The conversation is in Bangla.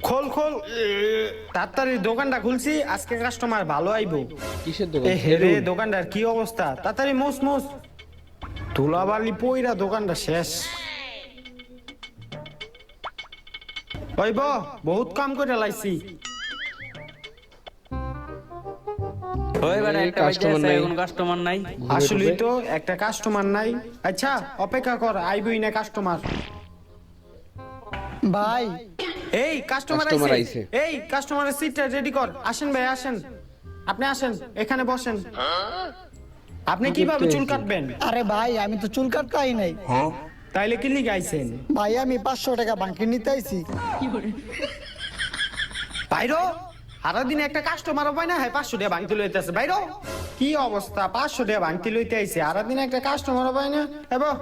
খোল খোল তাড়াতাড়ি দোকানটা খুলছি, আজকে কাস্টমার ভালো আইবো। কিসের দোকান? রে দোকানটার কি অবস্থা, তাড়াতাড়ি মোস মোস। ধুলাবালি পইরা দোকানটা শেষ। ওইব বহুত কাম করে লাইছি। ওই বেটা একটা কাস্টমার বাজে নাই। এখন কাস্টমার নাই। আসলেই তো একটা কাস্টমার নাই। আচ্ছা অপেক্ষা কর, আইবই না কাস্টমার। ভাই এই কাস্টমার কাস্টমার আইছে। আইছে। এই কাস্টমারের সিটটা রেডি কর। আসেন ভাই আসেন, আপনি আসেন এখানে বসেন। আপনি কিভাবে চুল কাটবেন? আরে ভাই আমি তো চুল কাটতে নাই। তাইলে কি লিগে আইছেন? ভাই আমি 500 টাকা বাকি নিতে আইছি। বাইরো সারাদিনে একটা কাস্টমারও পায় না, হ্যাঁ 500 টাকা ভাঙতে লইতে আছে। বাইরো কি অবস্থা, 500 টাকা ভাঙতে লইতে আইছে, সারাদিনে একটা কাস্টমারও পায় না। এবার